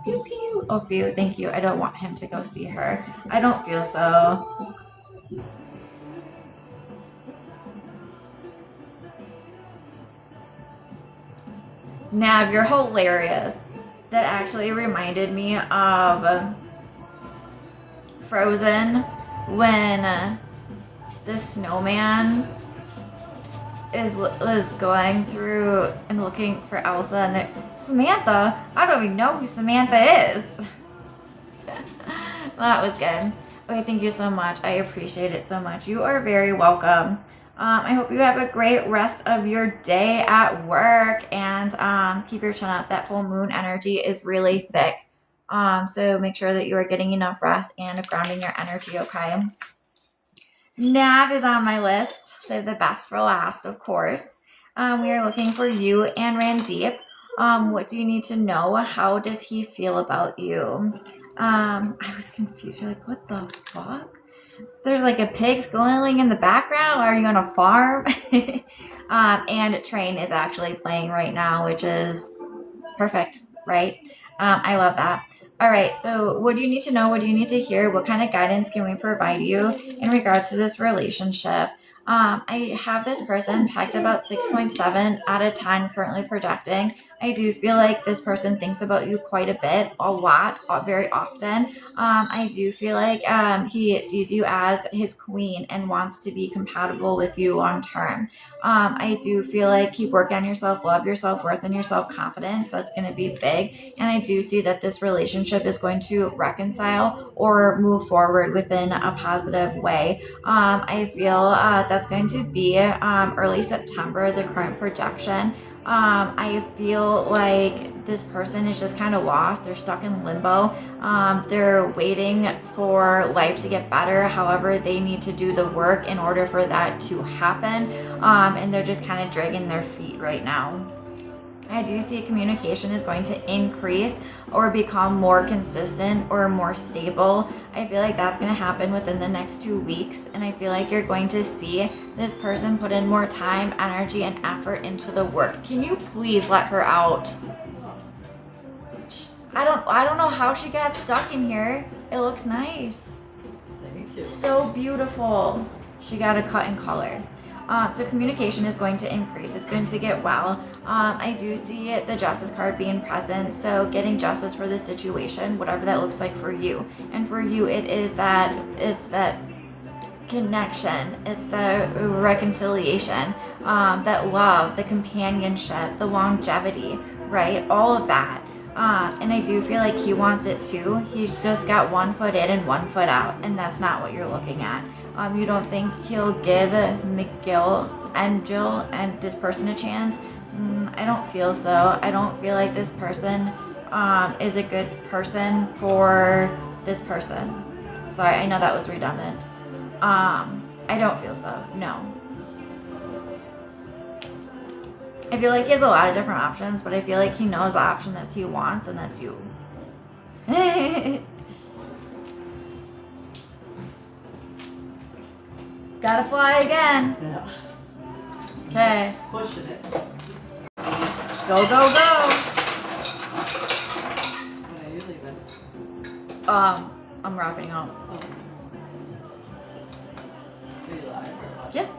Pew, pew. Oh, pew, thank you. I don't want him to go see her. I don't feel so. Nav, you're hilarious. That actually reminded me of Frozen when the snowman is going through and looking for Elsa, and Samantha, I don't even know who Samantha is. That was good. Okay, thank you so much. I appreciate it so much. You are very welcome. I hope you have a great rest of your day at work, and keep your chin up. That full moon energy is really thick. So make sure that you are getting enough rest and grounding your energy, okay? Nav is on my list. Save the best for last, of course. We are looking for you and Randeep. What do you need to know? How does he feel about you? I was confused. You're like, what the fuck? There's like a pig squealing in the background. Are you on a farm? And Train is actually playing right now, which is perfect, right? I love that. All right, so what do you need to know? What do you need to hear? What kind of guidance can we provide you in regards to this relationship? I have this person pegged about 6.7 out of 10 currently projecting. I do feel like this person thinks about you quite a bit, a lot, very often. I do feel like he sees you as his queen and wants to be compatible with you long term. I do feel like keep working on your self-love, your self-worth, and your self-confidence. That's going to be big. And I do see that this relationship is going to reconcile or move forward within a positive way. I feel that's going to be early September as a current projection. I feel like this person is just kind of lost. They're stuck in limbo. They're waiting for life to get better. However, they need to do the work in order for that to happen. And they're just kind of dragging their feet right now. I do see communication is going to increase or become more consistent or more stable. I feel like that's going to happen within the next 2 weeks. And I feel like you're going to see this person put in more time, energy, and effort into the work. Can you please let her out? I don't know how she got stuck in here. It looks nice. Thank you. So beautiful. She got a cut in color. So communication is going to increase. It's going to get well. I do see the justice card being present. So getting justice for the situation, whatever that looks like for you. And for you, it's that connection. It's the reconciliation, that love, the companionship, the longevity, right? All of that. And I do feel like he wants it too. He's just got 1 foot in and 1 foot out, and that's not what you're looking at. You don't think he'll give McGill and Jill and this person a chance? I don't feel so. I don't feel like this person is a good person for this person. Sorry, I know that was redundant. I don't feel so. No. I feel like he has a lot of different options, but I feel like he knows the option that he wants, and that's you. Gotta fly again. Yeah. Okay. Pushing it. Go, go, go. When are you leaving? I'm wrapping up. Oh. Are you live or what? Yep.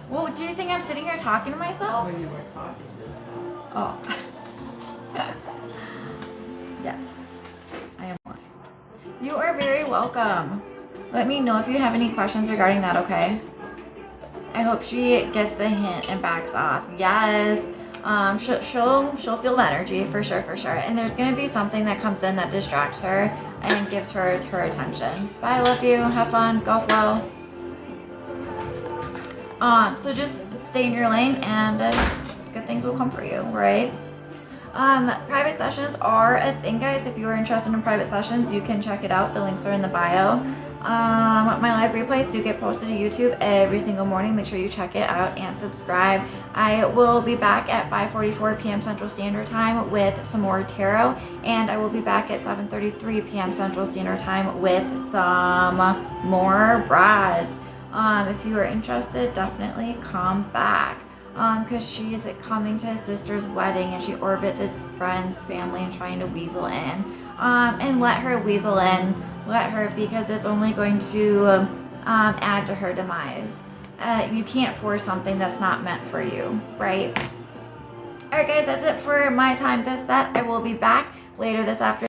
Well, do you think I'm sitting here talking to myself? When you were talking to Oh. Yes. I am one. You are very welcome. Let me know if you have any questions regarding that, okay? I hope she gets the hint and backs off. Yes. She'll feel the energy for sure. And there's gonna be something that comes in that distracts her and gives her attention. Bye, I love you. Have fun. Golf well. So just stay in your lane and good things will come for you, right? Private sessions are a thing, guys. If you are interested in private sessions, you can check it out. The links are in the bio. My live replays do get posted to YouTube every single morning. Make sure you check it out and subscribe. I will be back at 5:44 p.m. Central Standard Time with some more tarot, and I will be back at 7:33 p.m. Central Standard Time with some more brides. If you are interested, definitely come back. Because she's coming to his sister's wedding and she orbits his friends, family, and trying to weasel in. And let her weasel in. Let her, because it's only going to add to her demise. You can't force something that's not meant for you, right? Alright guys, that's it for my time this set. I will be back later this afternoon.